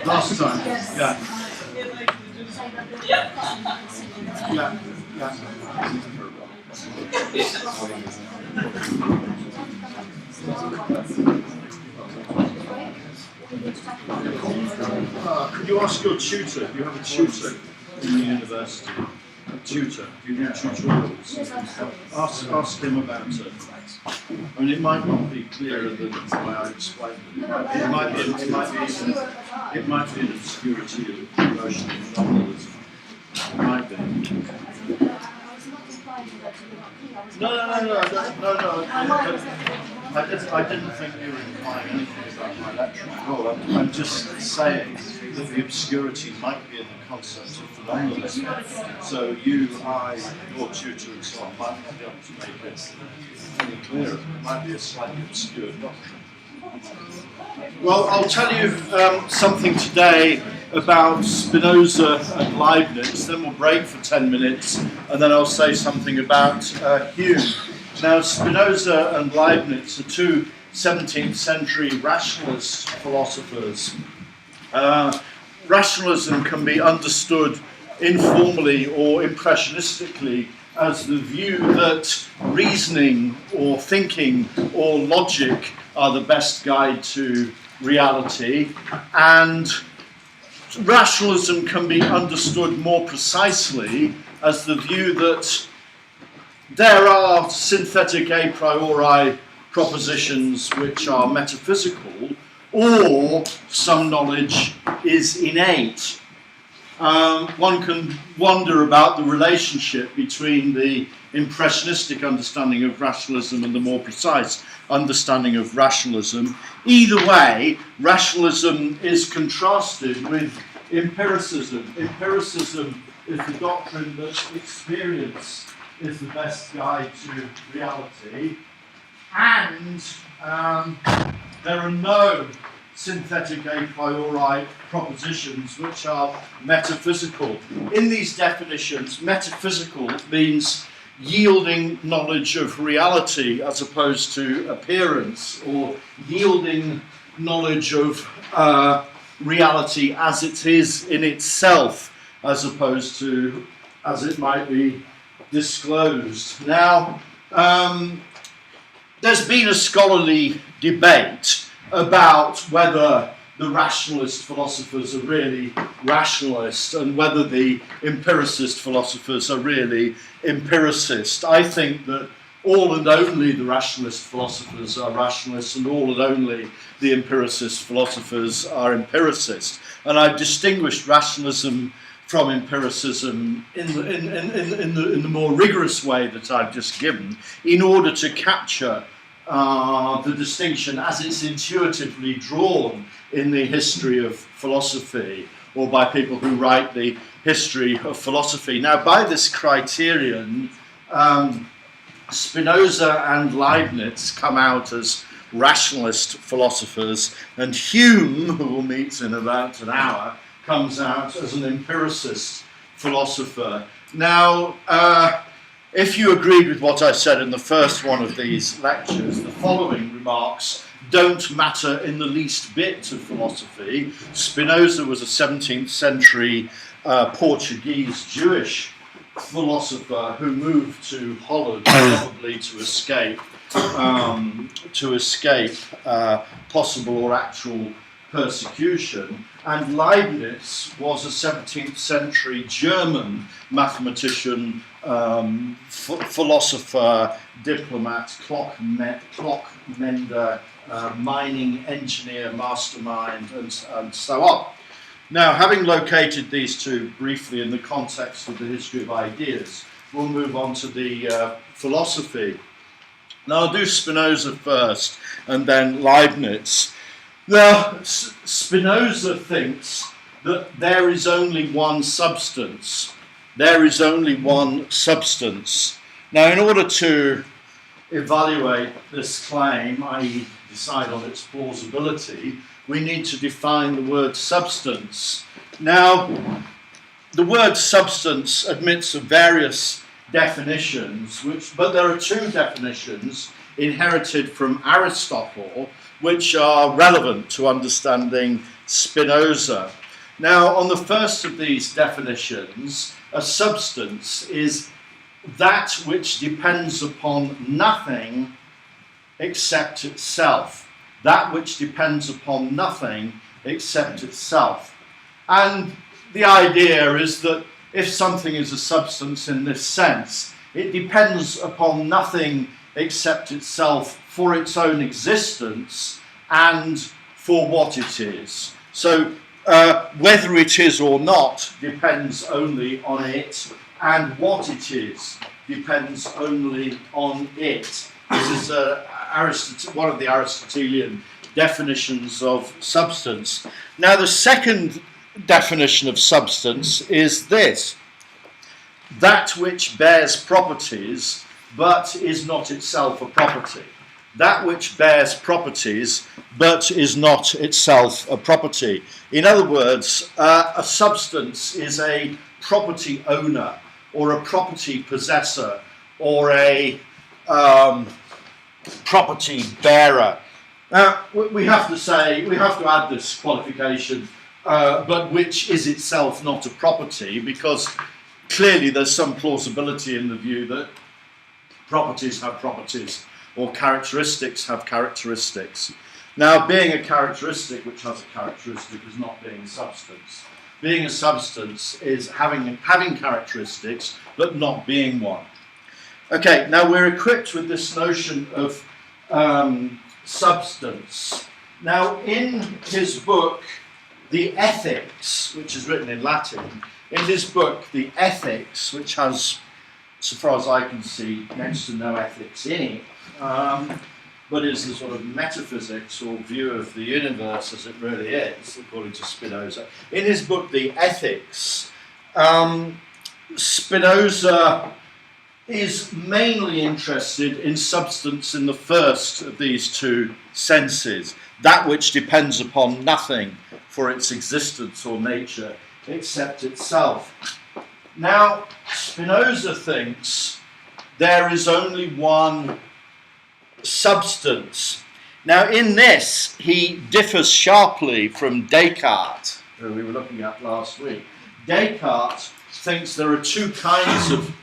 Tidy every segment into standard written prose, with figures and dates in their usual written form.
Last time, yeah. Yeah, yeah. Could you ask your tutor? Do you have a tutor in the university? A tutor? Do you do tutorials? Ask him about it. I mean, it might not be clearer than the way I explained it. It might be an obscurity of emotional nominalism. It might be. No. I didn't think you were implying anything about my lecture at all. I'm just saying that the obscurity might be in the concept of phenomenalism. So you, I, your tutor and so on might not be able to make it any clearer. It might be a slightly obscure doctrine. Well, I'll tell you something today about Spinoza and Leibniz, then we'll break for 10 minutes, and then I'll say something about Hume. Now, Spinoza and Leibniz are two 17th century rationalist philosophers. Rationalism can be understood informally or impressionistically as the view that reasoning or thinking or logic are the best guide to reality, and rationalism can be understood more precisely as the view that there are synthetic a priori propositions which are metaphysical, or some knowledge is innate. One can wonder about the relationship between the impressionistic understanding of rationalism and the more precise understanding of rationalism. Either way, rationalism is contrasted with empiricism. Empiricism is the doctrine that experience is the best guide to reality, and there are no synthetic a priori propositions which are metaphysical. In these definitions, metaphysical means yielding knowledge of reality as opposed to appearance, or yielding knowledge of reality as it is in itself as opposed to as it might be disclosed. Now, there's been a scholarly debate about whether the rationalist philosophers are really rationalist and whether the empiricist philosophers are really empiricist. I think that all and only the rationalist philosophers are rationalists, and all and only the empiricist philosophers are empiricists. And I've distinguished rationalism from empiricism in the more rigorous way that I've just given, in order to capture the distinction as it's intuitively drawn in the history of philosophy, or by people who write the history of philosophy. Now, by this criterion, Spinoza and Leibniz come out as rationalist philosophers, and Hume, who we'll meet in about an hour, comes out as an empiricist philosopher. Now, if you agreed with what I said in the first one of these lectures, the following remarks don't matter in the least bit to philosophy. Spinoza was a 17th century Portuguese Jewish philosopher who moved to Holland probably to escape possible or actual persecution. And Leibniz was a 17th century German mathematician, philosopher, diplomat, clock mender, mining engineer, mastermind, and so on. Now, having located these two briefly in the context of the history of ideas, we'll move on to the philosophy. Now, I'll do Spinoza first, and then Leibniz. Now, Spinoza thinks that there is only one substance. There is only one substance. Now, in order to evaluate this claim, i.e. decide on its plausibility, we need to define the word substance. Now, the word substance admits of various definitions, but there are two definitions inherited from Aristotle which are relevant to understanding Spinoza. Now, on the first of these definitions, a substance is that which depends upon nothing except itself. That which depends upon nothing except itself. And the idea is that if something is a substance in this sense, it depends upon nothing except itself for its own existence and for what it is. So whether it is or not depends only on it, and what it is depends only on it. This is one of the Aristotelian definitions of substance. Now, the second definition of substance is this: that which bears properties but is not itself a property. That which bears properties but is not itself a property. In other words, a substance is a property owner or a property possessor or a property bearer. Now, we have to add this qualification, but which is itself not a property, because clearly there's some plausibility in the view that properties have properties, or characteristics have characteristics. Now, being a characteristic which has a characteristic is not being a substance. Being a substance is having characteristics, but not being one. Okay, now we're equipped with this notion of substance. Now, in his book, The Ethics, which is written in Latin, in his book, The Ethics, which has, so far as I can see, next to no ethics in it, but is the sort of metaphysics or view of the universe as it really is, according to Spinoza. In his book, The Ethics, Spinoza is mainly interested in substance in the first of these two senses, that which depends upon nothing for its existence or nature except itself. Now, Spinoza thinks there is only one substance. Now, in this, he differs sharply from Descartes, who we were looking at last week. Descartes thinks there are two kinds of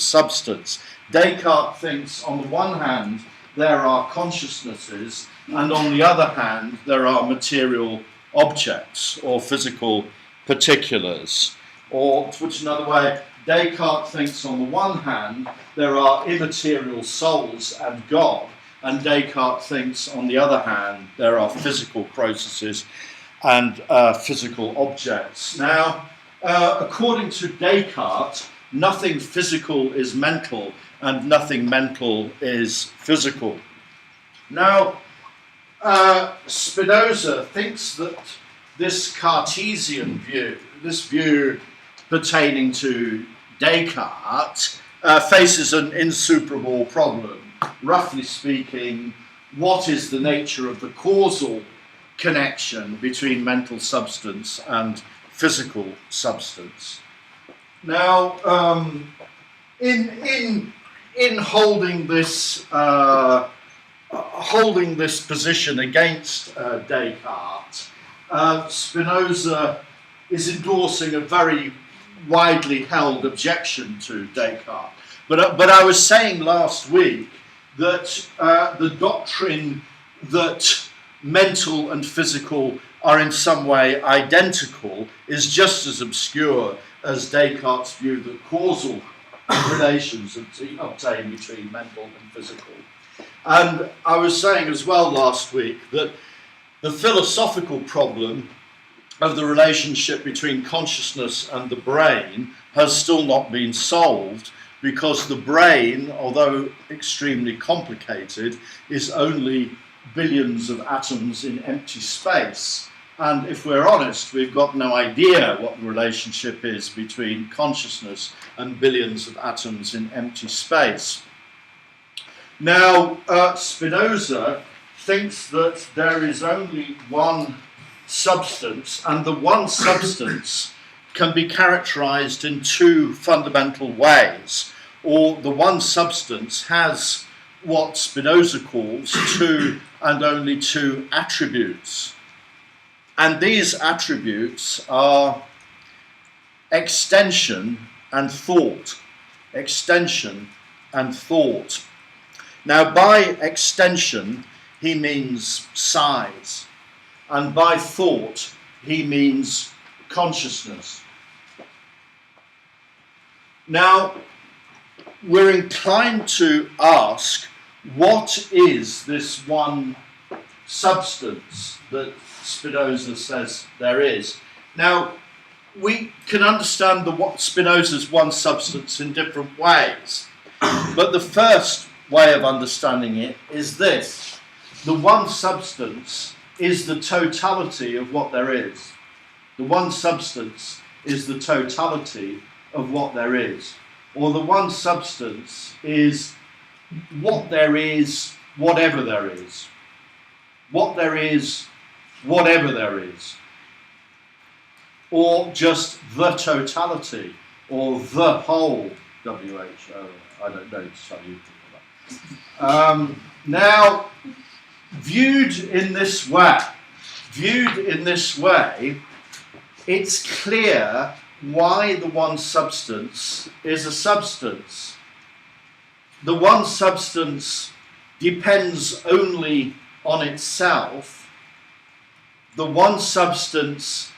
substance. Descartes thinks, on the one hand, there are consciousnesses, and on the other hand, there are material objects or physical particulars. Or, to put it another way, Descartes thinks, on the one hand, there are immaterial souls and God, and Descartes thinks, on the other hand, there are physical processes and physical objects. Now, according to Descartes, nothing physical is mental, and nothing mental is physical. Now, Spinoza thinks that this Cartesian view, this view pertaining to Descartes, faces an insuperable problem. Roughly speaking, what is the nature of the causal connection between mental substance and physical substance? Now, in holding this position against Descartes, Spinoza is endorsing a very widely held objection to Descartes. But I was saying last week that the doctrine that mental and physical are in some way identical is just as obscure as Descartes' view that causal relations obtain between mental and physical. And I was saying as well last week that the philosophical problem of the relationship between consciousness and the brain has still not been solved, because the brain, although extremely complicated, is only billions of atoms in empty space. And if we're honest, we've got no idea what the relationship is between consciousness and billions of atoms in empty space. Now, Spinoza thinks that there is only one substance, and the one substance can be characterized in two fundamental ways, or the one substance has what Spinoza calls two and only two attributes. And these attributes are extension and thought. Extension and thought. Now, by extension, he means size, and by thought, he means consciousness. Now, we're inclined to ask, what is this one substance that Spinoza says there is? Now, we can understand Spinoza's one substance in different ways, but the first way of understanding it is this: the one substance is the totality of what there is. The one substance is the totality of what there is. Or the one substance is what there is, whatever there is. What there is, whatever there is. Or just the totality, or the whole, WHO. I don't know to tell you. Now, viewed in this way, it's clear why the one substance is a substance. The one substance depends only on itself. The one substance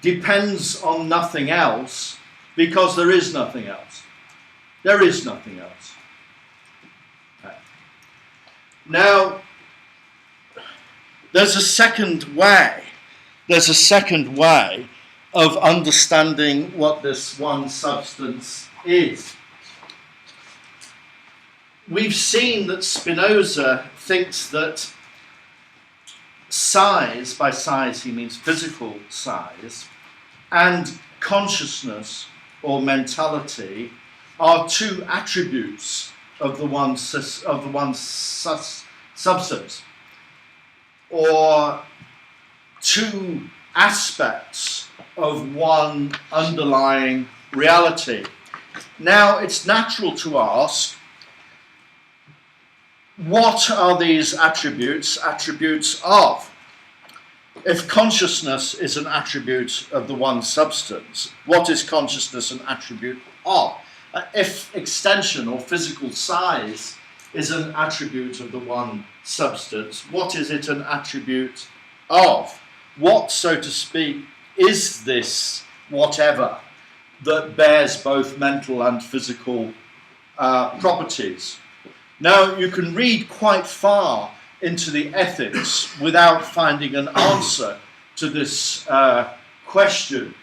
depends on nothing else because there is nothing else. There is nothing else. Okay. Now, there's a second way. There's a second way of understanding what this one substance is. We've seen that Spinoza thinks that size, by size he means physical size, and consciousness or mentality are two attributes of the one substance, or two aspects of one underlying reality. Now, it's natural to ask, what are these attributes of? If consciousness is an attribute of the one substance, what is consciousness an attribute of? If extension or physical size is an attribute of the one substance, what is it an attribute of? What, so to speak, is this whatever that bears both mental and physical properties? Now, you can read quite far into the ethics without finding an answer to this question.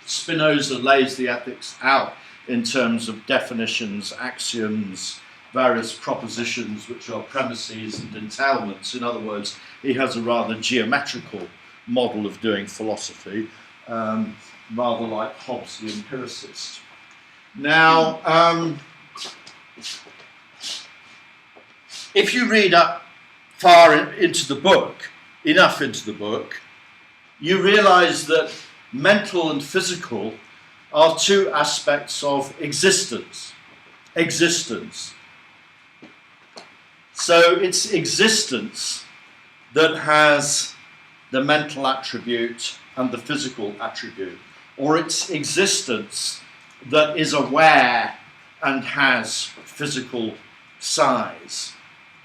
Spinoza lays the ethics out in terms of definitions, axioms, various propositions which are premises and entailments. In other words, he has a rather geometrical model of doing philosophy, rather like Hobbes the empiricist. Now, if you read up far into the book, enough into the book, you realize that mental and physical are two aspects of existence. Existence. So it's existence that has the mental attribute and the physical attribute, or it's existence that is aware and has physical size.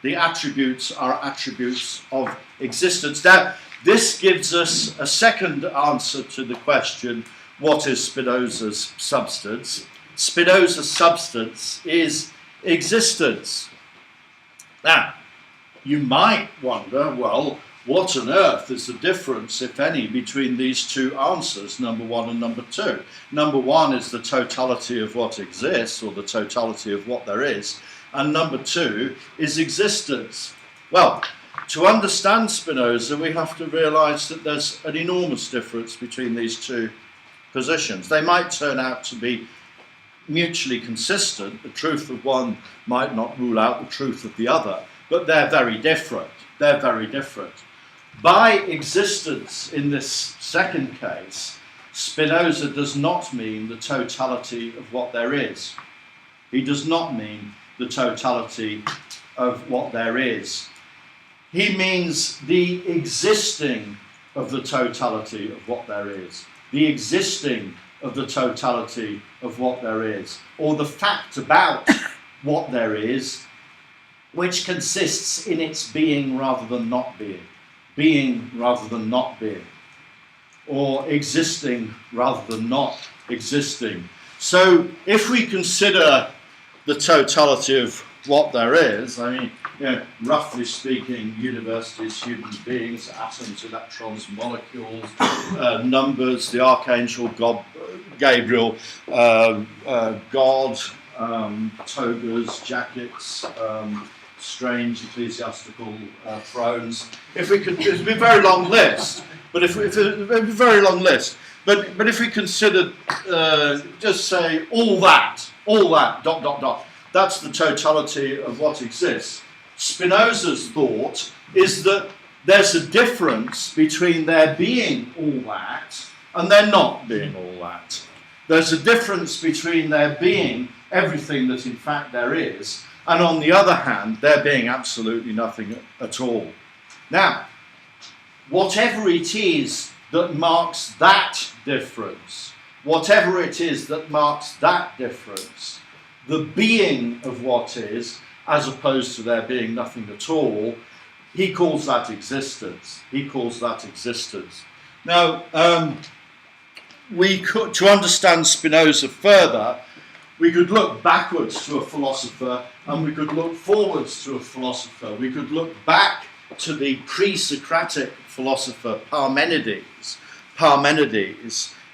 The attributes are attributes of existence. Now, this gives us a second answer to the question, what is Spinoza's substance? Spinoza's substance is existence. Now, you might wonder, well, what on earth is the difference, if any, between these two answers, number one and number two? Number one is the totality of what exists, or the totality of what there is, and number two is existence. Well, to understand Spinoza, we have to realise that there's an enormous difference between these two positions. They might turn out to be mutually consistent. The truth of one might not rule out the truth of the other, but they're very different. They're very different. By existence, in this second case, Spinoza does not mean the totality of what there is. He does not mean the totality of what there is. He means the existing of the totality of what there is. The existing of the totality of what there is. Or the fact about what there is, which consists in its being rather than not being. Being rather than not being. Or existing rather than not existing. So if we consider the totality of what there is, I mean, roughly speaking, universes, human beings, atoms, electrons, molecules, numbers, the archangel, God, Gabriel, God, togas, jackets, strange ecclesiastical thrones. If we could, it'd be a very long list. But if it'd be a very long list. But if we consider, just say all that, that's the totality of what exists. Spinoza's thought is that there's a difference between there being all that and there not being all that. There's a difference between there being everything that in fact there is, and on the other hand, there being absolutely nothing at all. Now, whatever it is that marks that difference, whatever it is that marks that difference, the being of what is, as opposed to there being nothing at all, he calls that existence. He calls that existence. Now, to understand Spinoza further, we could look backwards to a philosopher and we could look forwards to a philosopher. We could look back to the pre-Socratic philosopher Parmenides,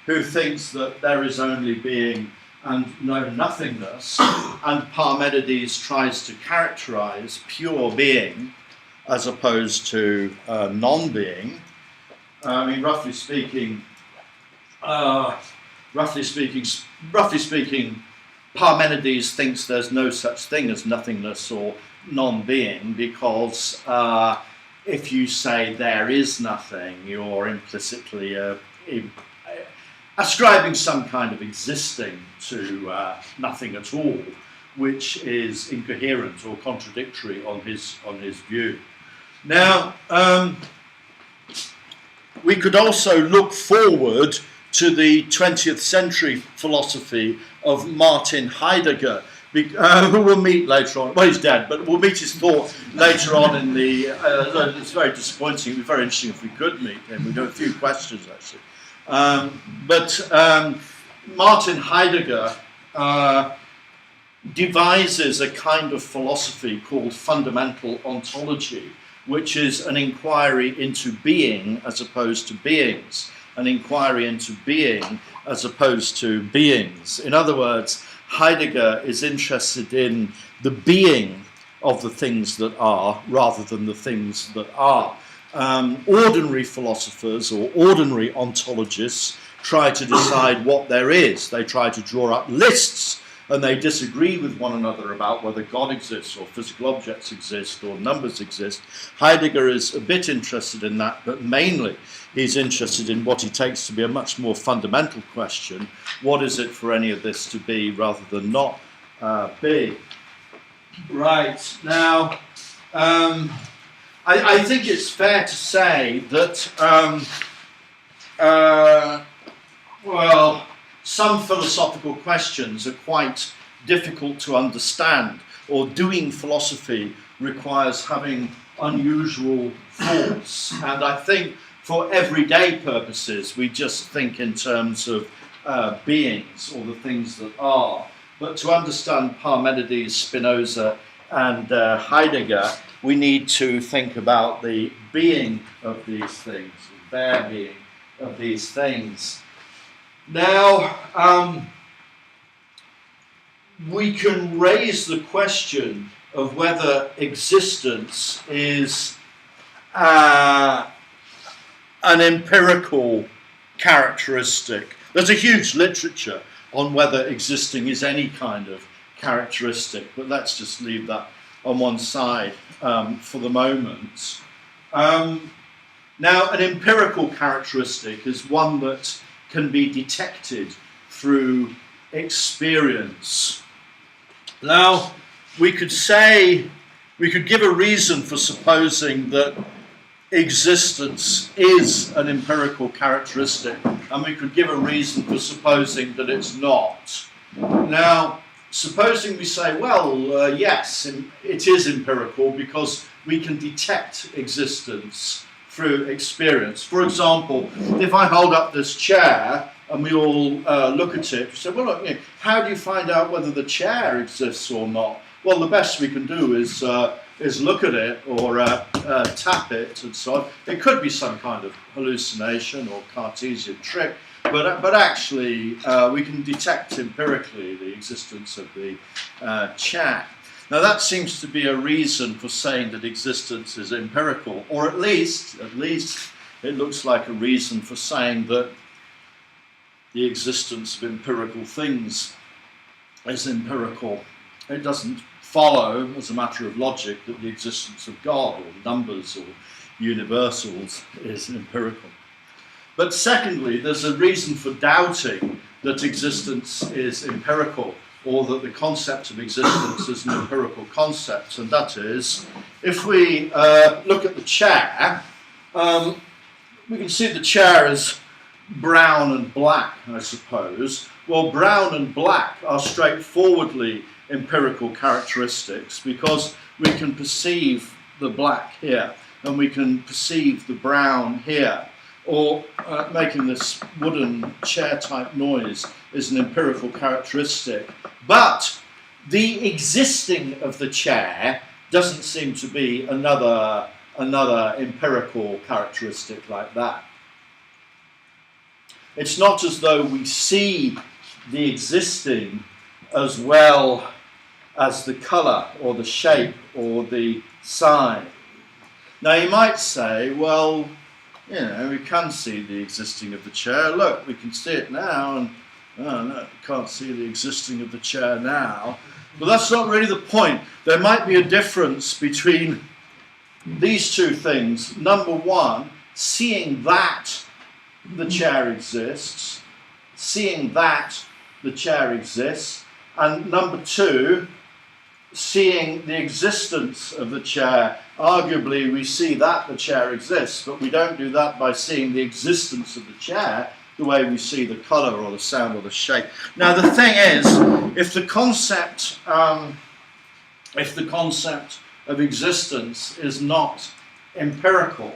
who thinks that there is only being and no nothingness, and Parmenides tries to characterize pure being as opposed to non-being. I mean, roughly speaking, Parmenides thinks there's no such thing as nothingness or non-being, because if you say there is nothing, you're implicitly ascribing some kind of existing to nothing at all, which is incoherent or contradictory on his view. Now, we could also look forward to the 20th century philosophy of Martin Heidegger, who we'll meet later on. Well, he's dead, but we'll meet his thought later on in the... it's very disappointing. It would be very interesting if we could meet him. We've got a few questions, actually. But Martin Heidegger devises a kind of philosophy called fundamental ontology, which is an inquiry into being as opposed to beings, an inquiry into being as opposed to beings. In other words, Heidegger is interested in the being of the things that are rather than the things that are. Ordinary philosophers or ordinary ontologists try to decide what there is. They try to draw up lists, and they disagree with one another about whether God exists or physical objects exist or numbers exist. Heidegger is a bit interested in that, but mainly he's interested in what he takes to be a much more fundamental question: what is it for any of this to be rather than not be? Right, now, I think it's fair to say that, well, some philosophical questions are quite difficult to understand, or doing philosophy requires having unusual thoughts. And I think for everyday purposes, we just think in terms of beings, or the things that are. But to understand Parmenides, Spinoza, and Heidegger, we need to think about the being of these things, their being of these things. Now, we can raise the question of whether existence is an empirical characteristic. There's a huge literature on whether existing is any kind of characteristic, but let's just leave that on one side for the moment. Now, an empirical characteristic is one that can be detected through experience. Now, we could give a reason for supposing that existence is an empirical characteristic, and we could give a reason for supposing that it's not. Now, supposing we say, well, yes, it is empirical because we can detect existence through experience. For example, if I hold up this chair and we all look at it, we say, well, look, how do you find out whether the chair exists or not? Well, the best we can do is look at it or tap it and so on. It could be some kind of hallucination or Cartesian trick, but actually we can detect empirically the existence of the chair. Now that seems to be a reason for saying that existence is empirical, or at least it looks like a reason for saying that the existence of empirical things is empirical. It doesn't follow, as a matter of logic, that the existence of God or numbers or universals is empirical. But secondly, there's a reason for doubting that existence is empirical, or that the concept of existence is an empirical concept, and that is, if we look at the chair, we can see the chair is brown and black, I suppose. Well, brown and black are straightforwardly empirical characteristics because we can perceive the black here and we can perceive the brown here, or making this wooden chair type noise is an empirical characteristic. But the existing of the chair doesn't seem to be another empirical characteristic like that. It's not as though we see the existing as well as the colour or the shape or the sign. Now you might say, well, we can see the existing of the chair. Look, we can see it now, and no, we can't see the existing of the chair now. But that's not really the point. There might be a difference between these two things. Number one, seeing that the chair exists, seeing that the chair exists, and number two, seeing the existence of the chair. Arguably, we see that the chair exists, but we don't do that by seeing the existence of the chair the way we see the colour or the sound or the shape. Now, the thing is, if the concept of existence is not empirical,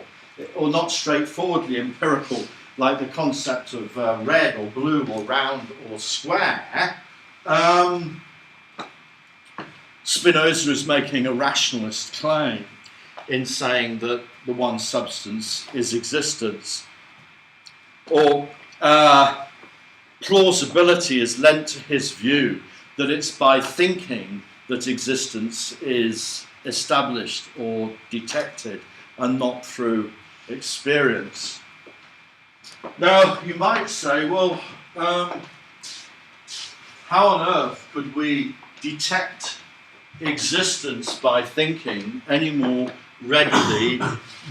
or not straightforwardly empirical, like the concept of red or blue or round or square, Spinoza is making a rationalist claim in saying that the one substance is existence. Or plausibility is lent to his view that it's by thinking that existence is established or detected and not through experience. Now, you might say, well, how on earth could we detect existence by thinking any more readily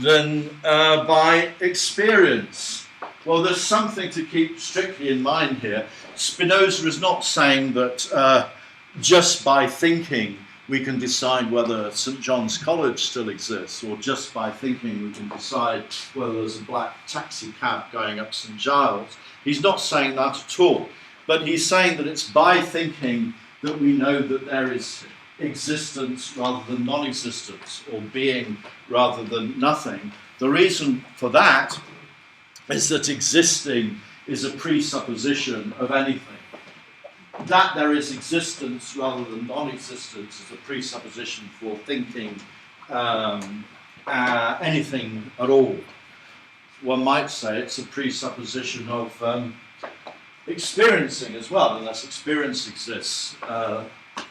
than by experience? Well, there's something to keep strictly in mind here. Spinoza is not saying that just by thinking we can decide whether St. John's College still exists, or just by thinking we can decide whether there's a black taxi cab going up St. Giles. He's not saying that at all, but he's saying that it's by thinking that we know that there is existence rather than non-existence, or being rather than nothing. The reason for that is that existing is a presupposition of anything. That there is existence rather than non-existence is a presupposition for thinking anything at all. One might say it's a presupposition of experiencing as well, unless experience exists.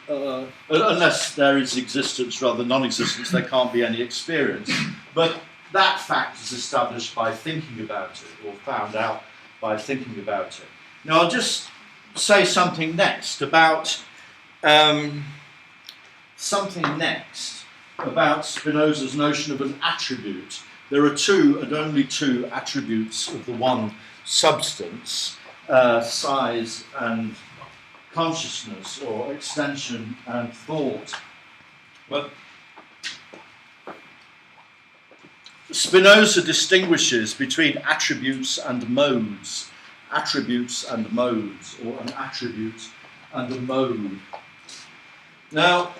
Unless there is existence rather than non-existence, there can't be any experience. But that fact is established by thinking about it, or found out by thinking about it. Now I'll just say something next about Spinoza's notion of an attribute. There are two and only two attributes of the one substance, size and consciousness, or extension and thought. Well, Spinoza distinguishes between attributes and modes. Attributes and modes, or an attribute and a mode. Now,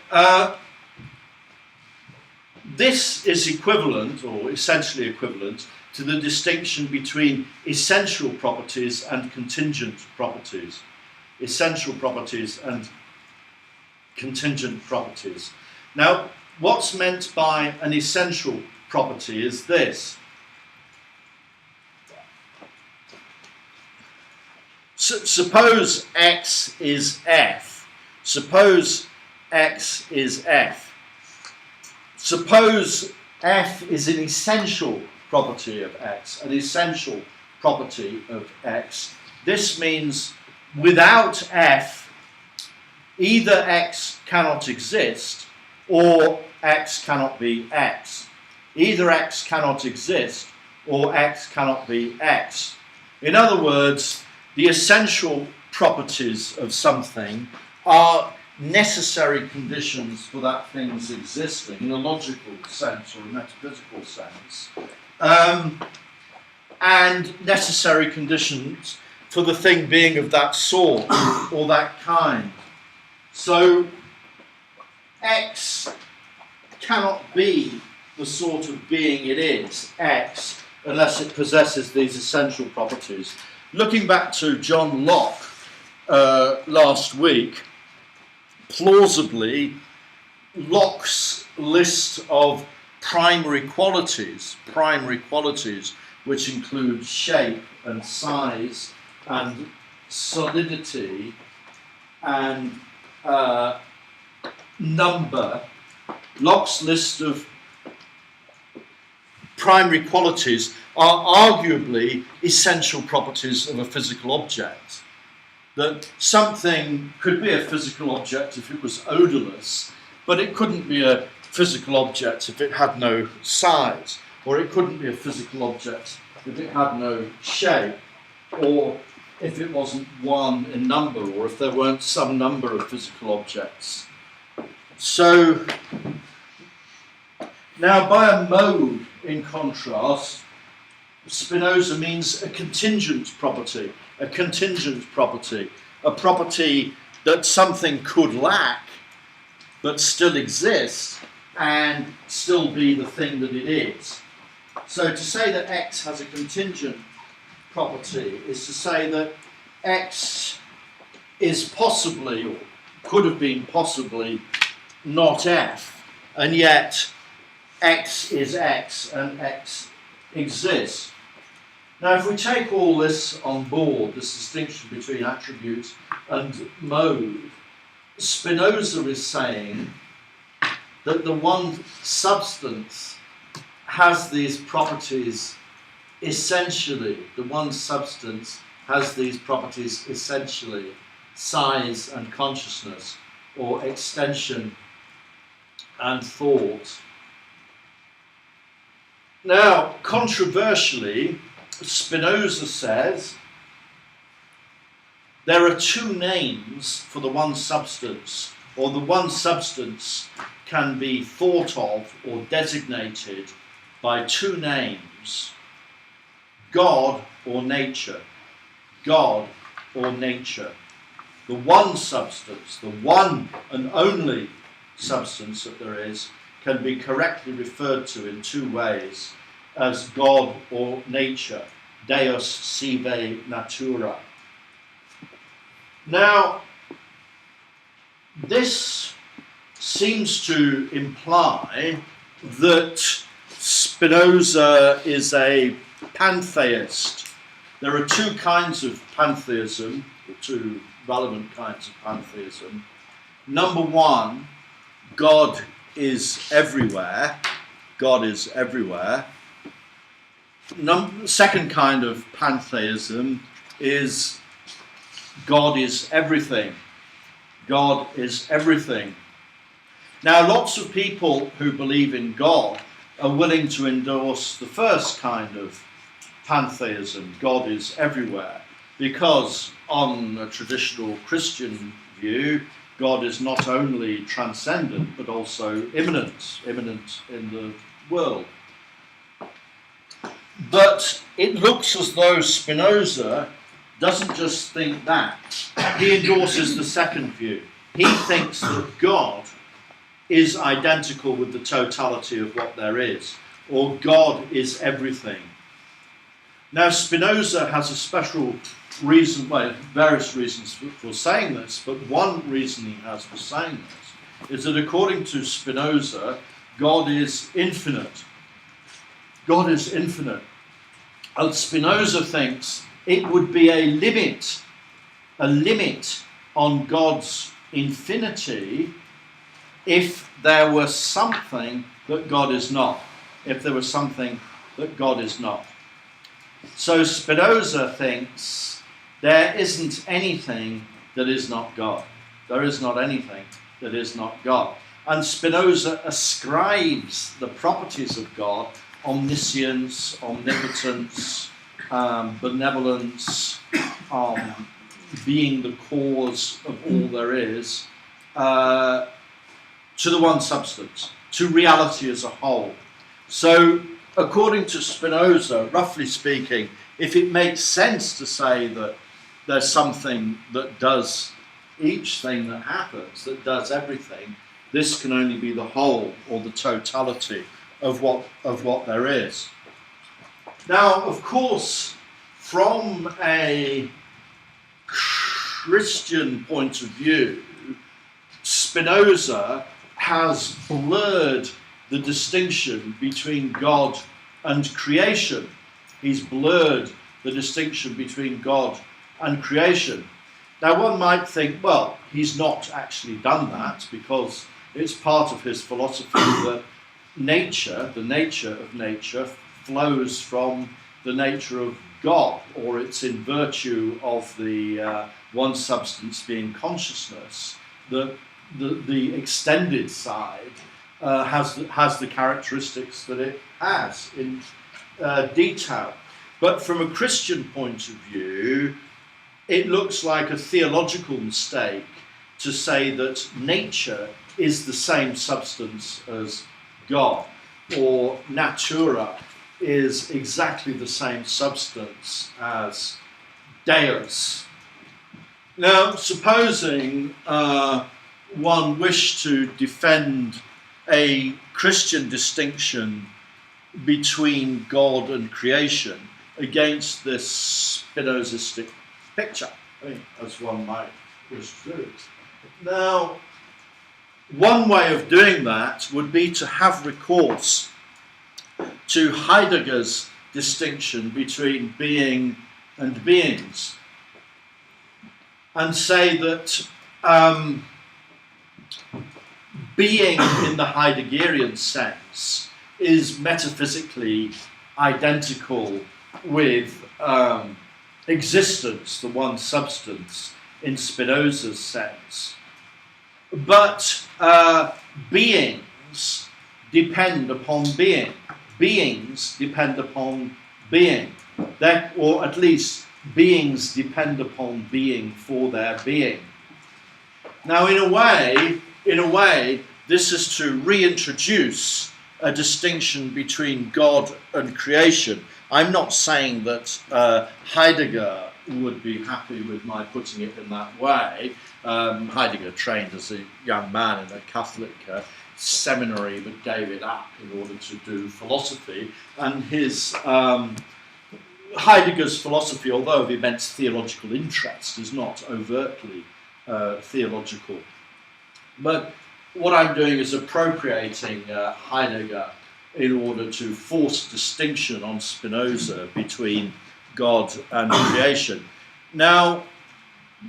this is equivalent, or essentially equivalent, to the distinction between essential properties and contingent properties. Essential properties and contingent properties. Now, what's meant by an essential property is this. Suppose X is F. Suppose X is F. Suppose F is an essential property of X, an essential property of X. This means without F, either X cannot exist or X cannot be X. Either X cannot exist or X cannot be X. In other words, the essential properties of something are necessary conditions for that thing's existing in a logical sense or a metaphysical sense, and necessary conditions for the thing being of that sort or that kind. So X cannot be the sort of being it is, X, unless it possesses these essential properties. Looking back to John Locke last week, plausibly, Locke's list of primary qualities, which include shape and size and solidity and number, Locke's list of primary qualities are arguably essential properties of a physical object. That something could be a physical object if it was odorless, but it couldn't be a physical object if it had no size, or it couldn't be a physical object if it had no shape, or if it wasn't one in number, or if there weren't some number of physical objects. So, now by a mode, in contrast, Spinoza means a contingent property, a property that something could lack, but still exist, and still be the thing that it is. So to say that X has a contingent property is to say that X is possibly, or could have been possibly, not F, and yet X is X, and X exists. Now, if we take all this on board, this distinction between attribute and mode, Spinoza is saying that the one substance has these properties essentially, size and consciousness, or extension and thought. Now, controversially, Spinoza says there are two names for the one substance, or the one substance can be thought of or designated by two names: God or nature. God or nature. The one substance, the one and only substance that there is, can be correctly referred to in two ways: as God or nature, Deus sive natura. Now, this seems to imply that Spinoza is a pantheist. There are two kinds of pantheism, or two relevant kinds of pantheism. Number one, God is everywhere. God is everywhere. Second kind of pantheism is God is everything. God is everything. Now, lots of people who believe in God are willing to endorse the first kind of pantheism, God is everywhere, because on a traditional Christian view, God is not only transcendent, but also immanent in the world. But it looks as though Spinoza doesn't just think that. He endorses the second view. He thinks that God is identical with the totality of what there is, or God is everything. Now, Spinoza has a special reason, well, various reasons for saying this, but one reason he has for saying this is that according to Spinoza, God is infinite. God is infinite. And Spinoza thinks it would be a limit on God's infinity if there were something that God is not. If there was something that God is not. So Spinoza thinks there isn't anything that is not God. There is not anything that is not God. And Spinoza ascribes the properties of God, omniscience, omnipotence, benevolence, being the cause of all there is, to the one substance, to reality as a whole. So, according to Spinoza, roughly speaking, if it makes sense to say that there's something that does each thing that happens, that does everything, this can only be the whole or the totality of what there is. Now, of course, from a Christian point of view, Spinoza has blurred the distinction between God and creation. He's blurred the distinction between God and creation. Now, one might think, well, he's not actually done that because it's part of his philosophy that nature, the nature of nature, flows from the nature of God, or it's in virtue of the one substance being consciousness that the extended side has the characteristics that it has in detail. But from a Christian point of view, it looks like a theological mistake to say that nature is the same substance as God, or natura is exactly the same substance as Deus. Now, supposing one wished to defend a Christian distinction between God and creation against this Spinozistic picture, as one might wish to do. Now, one way of doing that would be to have recourse to Heidegger's distinction between being and beings, and say that being in the Heideggerian sense is metaphysically identical with existence, the one substance, in Spinoza's sense. But beings depend upon being. Beings depend upon being. Or at least beings depend upon being for their being. Now, in a way, this is to reintroduce a distinction between God and creation. I'm not saying that Heidegger would be happy with my putting it in that way. Heidegger trained as a young man in a Catholic seminary but gave it up in order to do philosophy. And his Heidegger's philosophy, although of immense theological interest, is not overtly theological. But what I'm doing is appropriating Heidegger in order to force distinction on Spinoza between God and creation. Now,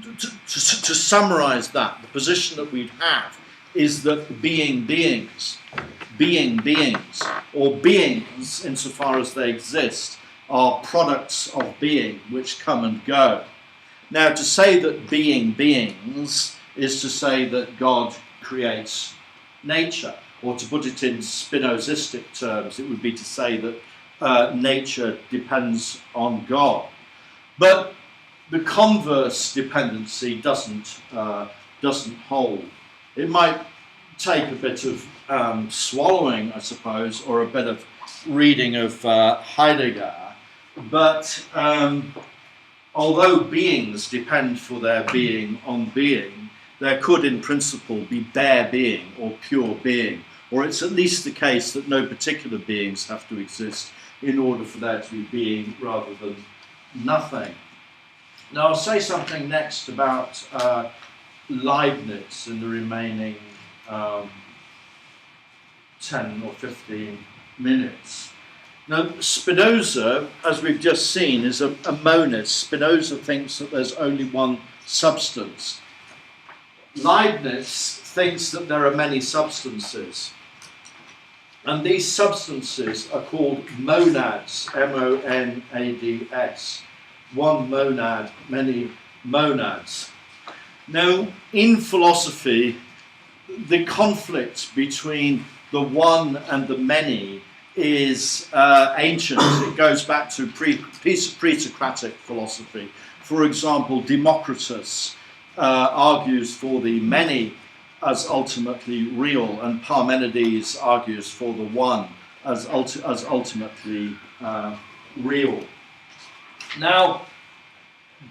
to summarize that, the position that we'd have is that beings, or beings insofar as they exist, are products of being which come and go. Now, to say that being beings is to say that God creates nature, or to put it in Spinozistic terms, it would be to say that nature depends on God. But the converse dependency doesn't hold. It might take a bit of swallowing, I suppose, or a bit of reading of Heidegger, but although beings depend for their being on being, there could in principle be bare being or pure being, or it's at least the case that no particular beings have to exist in order for there to be being rather than nothing. Now I'll say something next about Leibniz in the remaining 10 or 15 minutes. Now, Spinoza, as we've just seen, is a monist. Spinoza thinks that there's only one substance. Leibniz thinks that there are many substances. And these substances are called monads, M-O-N-A-D-S. One monad, many monads. Now, in philosophy, the conflict between the one and the many is ancient. It goes back to pre-Socratic philosophy. For example, Democritus argues for the many as ultimately real, and Parmenides argues for the one as ultimately real. Now,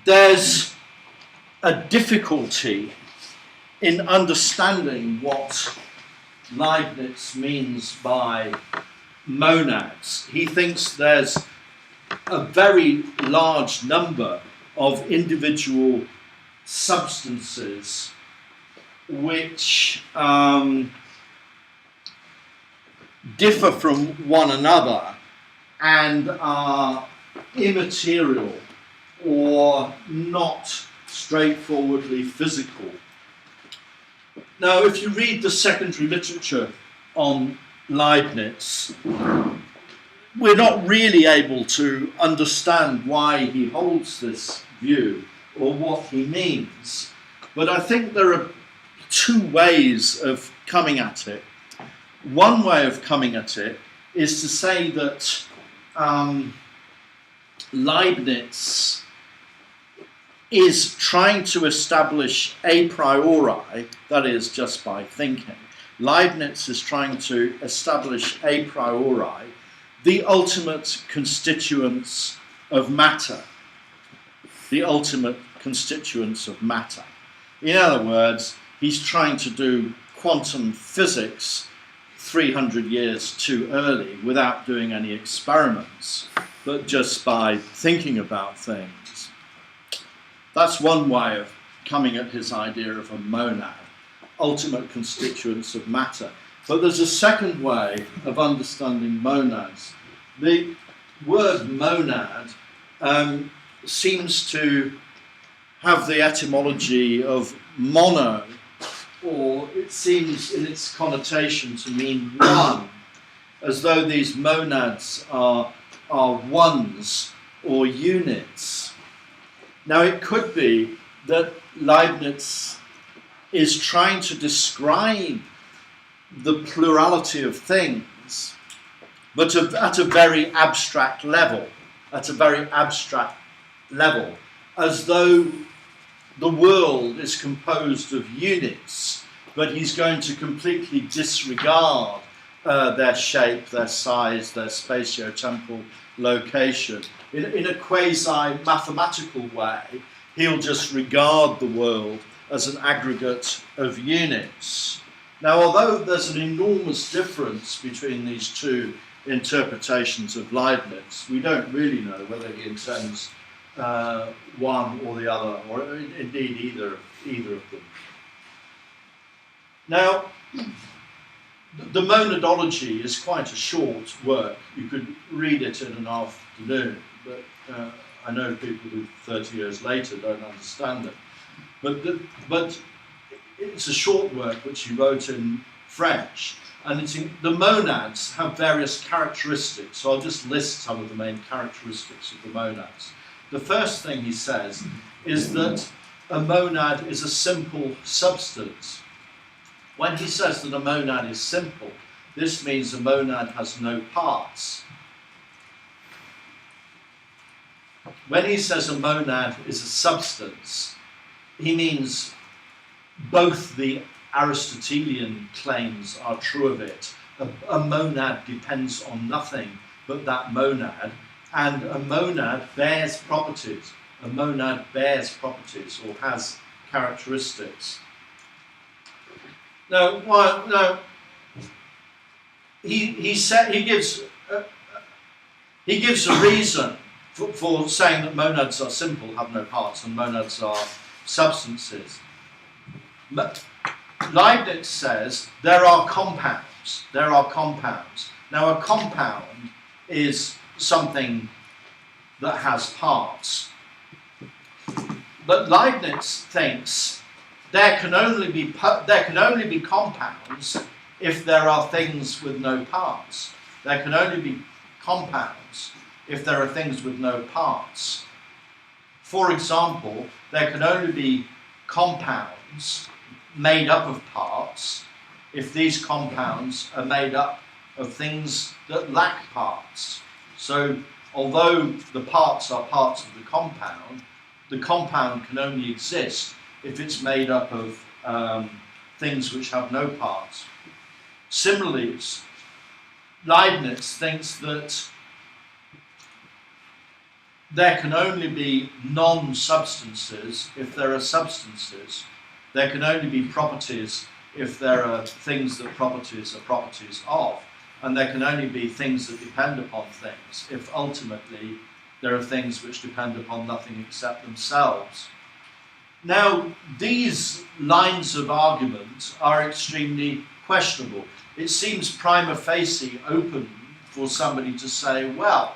there's a difficulty in understanding what Leibniz means by monads. He thinks there's a very large number of individual substances which differ from one another and are immaterial or not straightforwardly physical. Now, if you read the secondary literature on Leibniz, we're not really able to understand why he holds this view or what he means. But I think there are two ways of coming at it. One way of coming at it is to say that Leibniz is trying to establish a priori, that is, just by thinking. Leibniz is trying to establish a priori the ultimate constituents of matter. The ultimate constituents of matter. In other words, he's trying to do quantum physics 300 years too early without doing any experiments, but just by thinking about things. That's one way of coming at his idea of a monad, ultimate constituents of matter. But there's a second way of understanding monads. The word monad seems to have the etymology of mono, or it seems in its connotation to mean one, as though these monads are ones or units. Now, it could be that Leibniz is trying to describe the plurality of things, but at a very abstract level, as though the world is composed of units, but he's going to completely disregard their shape, their size, their spatio-temporal location. In a quasi-mathematical way, he'll just regard the world as an aggregate of units. Now, although there's an enormous difference between these two interpretations of Leibniz, we don't really know whether he intends one or the other, or indeed either of them. Now, the monadology is quite a short work. You could read it in an afternoon, but I know people who 30 years later don't understand it. But it's a short work which he wrote in French, And the monads have various characteristics, so I'll just list some of the main characteristics of the monads. The first thing he says is that a monad is a simple substance. When he says that a monad is simple, this means a monad has no parts. When he says a monad is a substance, he means both the Aristotelian claims are true of it. A monad depends on nothing but that monad, and a monad bears properties. A monad bears properties or has characteristics. Now, he gives a reason for saying that monads are simple, have no parts, and monads are substances. Leibniz says there are compounds. There are compounds. Now, a compound is something that has parts. But Leibniz thinks there can only be compounds if there are things with no parts. There can only be compounds if there are things with no parts. For example, there can only be compounds made up of parts if these compounds are made up of things that lack parts. So, although the parts are parts of the compound can only exist if it's made up of things which have no parts. Similarly, Leibniz thinks that there can only be non-substances if there are substances. There can only be properties if there are things that properties are properties of. And there can only be things that depend upon things if ultimately there are things which depend upon nothing except themselves. Now, these lines of argument are extremely questionable. It seems prima facie open for somebody to say, well,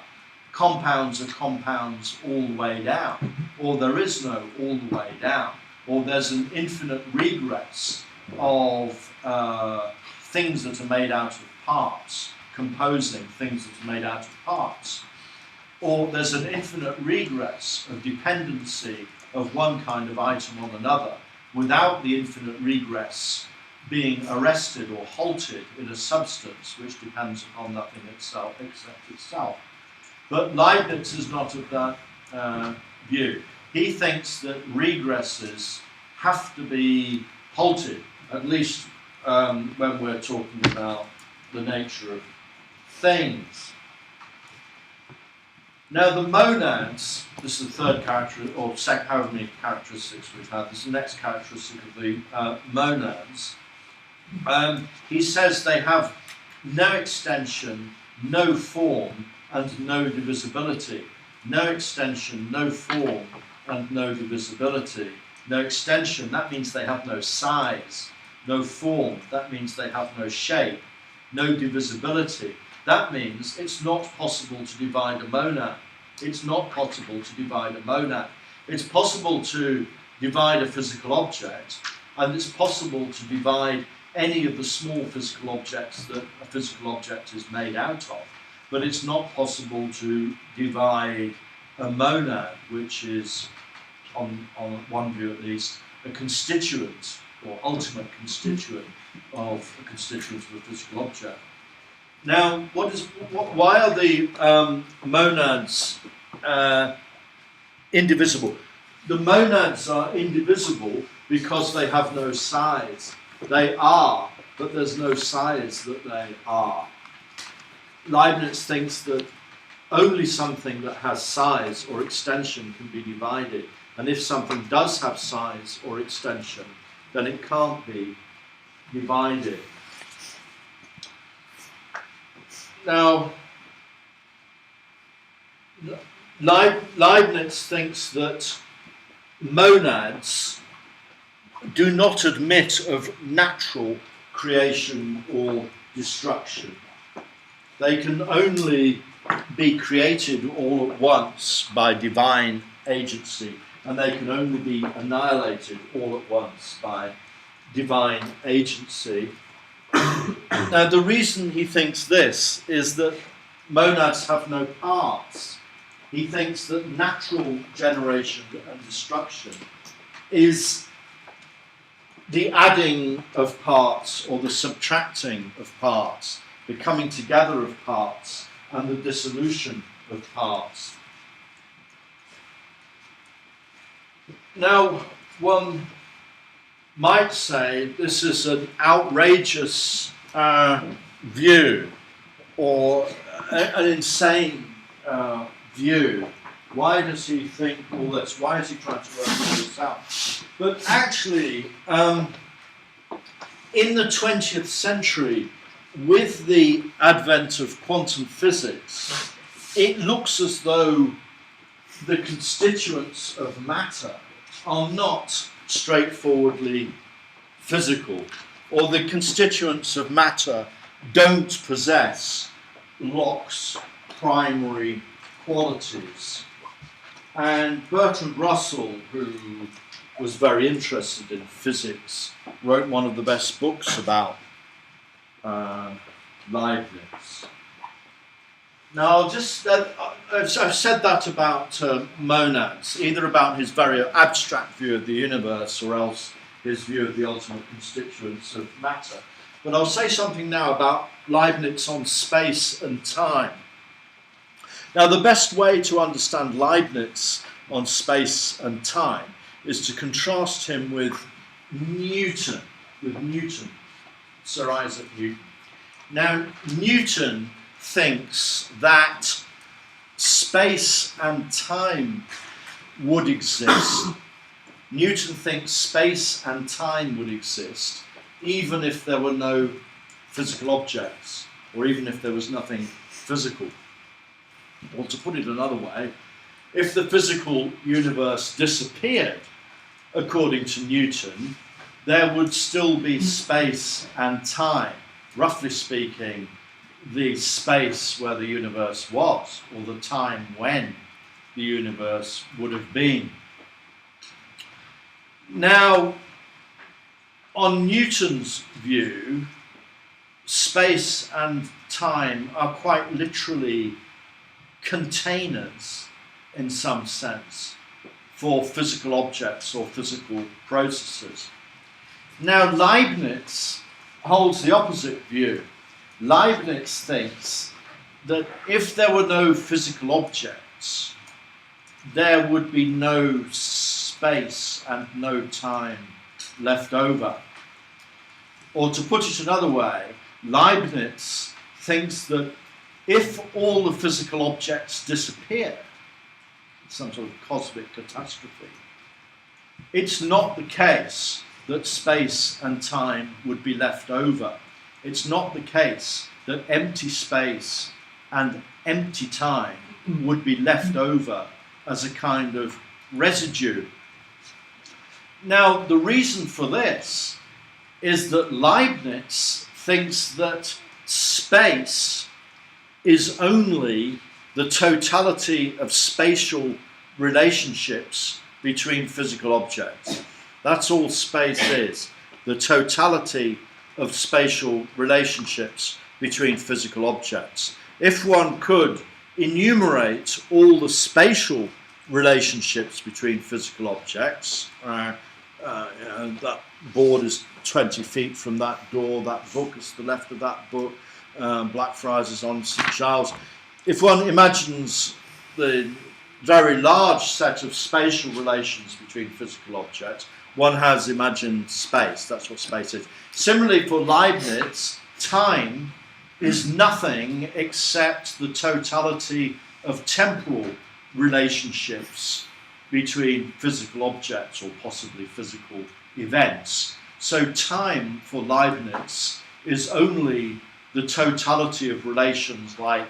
compounds are compounds all the way down, or there is no all the way down, or there's an infinite regress of things that are made out of parts, composing things that are made out of parts. Or there's an infinite regress of dependency of one kind of item on another without the infinite regress being arrested or halted in a substance which depends upon nothing itself except itself. But Leibniz is not of that view. He thinks that regresses have to be halted, at least when we're talking about the nature of things. Now, the monads, this is the third character, or however many characteristics we've had, this is the next characteristic of the monads. He says they have no extension, no form, and no divisibility. No extension, no form, and no divisibility. No extension, that means they have no size. No form, that means they have no shape. No divisibility, that means it's not possible to divide a monad. It's not possible to divide a monad. It's possible to divide a physical object, and it's possible to divide any of the small physical objects that a physical object is made out of. But it's not possible to divide a monad, which is, on one view at least, a constituent or ultimate constituent of a constituent of a physical object. Now, why are the monads indivisible? The monads are indivisible because they have no size. They are, but there's no size that they are. Leibniz thinks that only something that has size or extension can be divided, and if something does have size or extension, then it can't be divided. Now, Leibniz thinks that monads do not admit of natural creation or destruction. They can only be created all at once by divine agency, and they can only be annihilated all at once by divine agency. Now, the reason he thinks this is that monads have no parts. He thinks that natural generation and destruction is the adding of parts or the subtracting of parts, the coming together of parts and the dissolution of parts. Now, one might say this is an outrageous view or an insane view. Why does he think all this? Why is he trying to work all this out? But actually, in the 20th century, with the advent of quantum physics, it looks as though the constituents of matter are not straightforwardly physical, or the constituents of matter don't possess Locke's primary qualities. And Bertrand Russell, who was very interested in physics, wrote one of the best books about Leibniz. Now, I've said that about monads, either about his very abstract view of the universe or else his view of the ultimate constituents of matter. But I'll say something now about Leibniz on space and time. Now, the best way to understand Leibniz on space and time is to contrast him with Newton, Sir Isaac Newton. Now, Newton thinks that space and time would exist. Newton thinks space and time would exist even if there were no physical objects, or even if there was nothing physical. Or to put it another way, if the physical universe disappeared, according to Newton, there would still be space and time. Roughly speaking, the space where the universe was, or the time when the universe would have been. Now, on Newton's view, space and time are quite literally containers, in some sense, for physical objects or physical processes. Now, Leibniz holds the opposite view. Leibniz thinks that if there were no physical objects, there would be no space and no time left over. Or to put it another way, Leibniz thinks that if all the physical objects disappear, some sort of cosmic catastrophe, it's not the case that space and time would be left over. It's not the case that empty space and empty time would be left over as a kind of residue. Now, the reason for this is that Leibniz thinks that space is only the totality of spatial relationships between physical objects. That's all space is, the totality of spatial relationships between physical objects. If one could enumerate all the spatial relationships between physical objects, that board is 20 feet from that door, that book is to the left of that book, Blackfriars is on St. Giles. If one imagines the very large set of spatial relations between physical objects, one has imagined space. That's what space is. Similarly, for Leibniz, time is nothing except the totality of temporal relationships between physical objects or possibly physical events. So time for Leibniz is only the totality of relations, like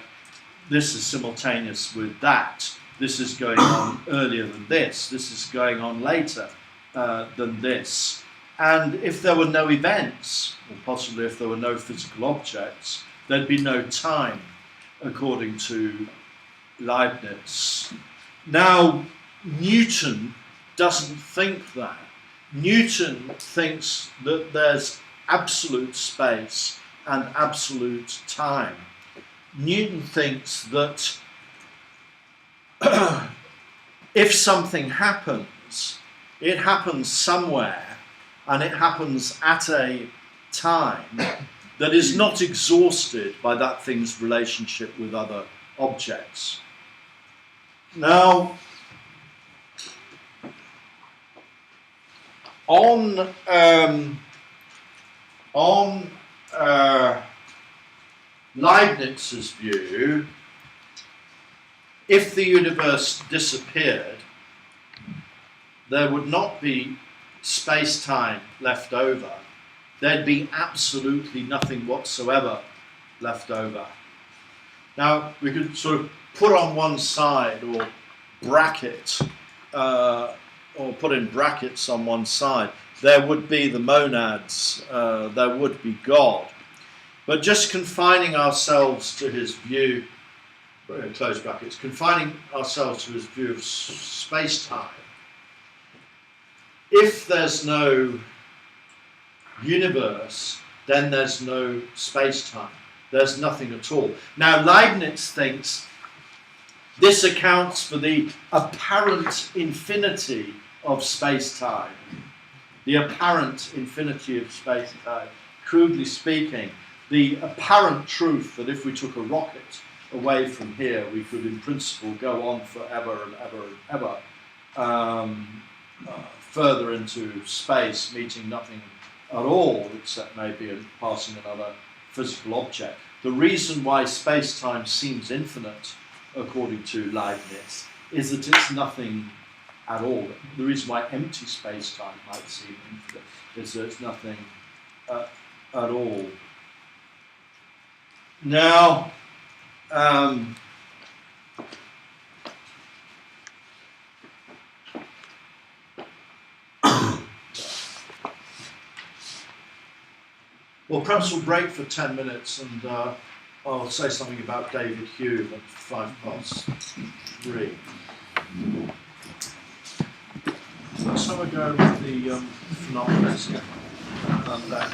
this is simultaneous with that, this is going on earlier than this is going on later than this. And if there were no events, or possibly if there were no physical objects, there'd be no time, according to Leibniz. Now, Newton doesn't think that. Newton thinks that there's absolute space and absolute time. Newton thinks that if something happens, it happens somewhere, and it happens at a time that is not exhausted by that thing's relationship with other objects. Now, on Leibniz's view, if the universe disappeared, there would not be space-time left over. There'd be absolutely nothing whatsoever left over. Now, we could sort of put on one side or bracket, or put in brackets on one side, there would be the monads, there would be God. But just confining ourselves to his view, close brackets, confining ourselves to his view of space-time, if there's no universe, then there's no space-time. There's nothing at all. Now, Leibniz thinks this accounts for the apparent infinity of space-time. The apparent infinity of space-time. Crudely speaking, the apparent truth that if we took a rocket away from here, we could in principle go on forever and ever and ever, further into space, meeting nothing at all, except maybe passing another physical object. The reason why space-time seems infinite, according to Leibniz, is that it's nothing at all. The reason why empty space-time might seem infinite is that it's nothing at all. Now, well, perhaps we'll break for 10 minutes and I'll say something about David Hume at 3:05. Let's have a go with the phenomena and that.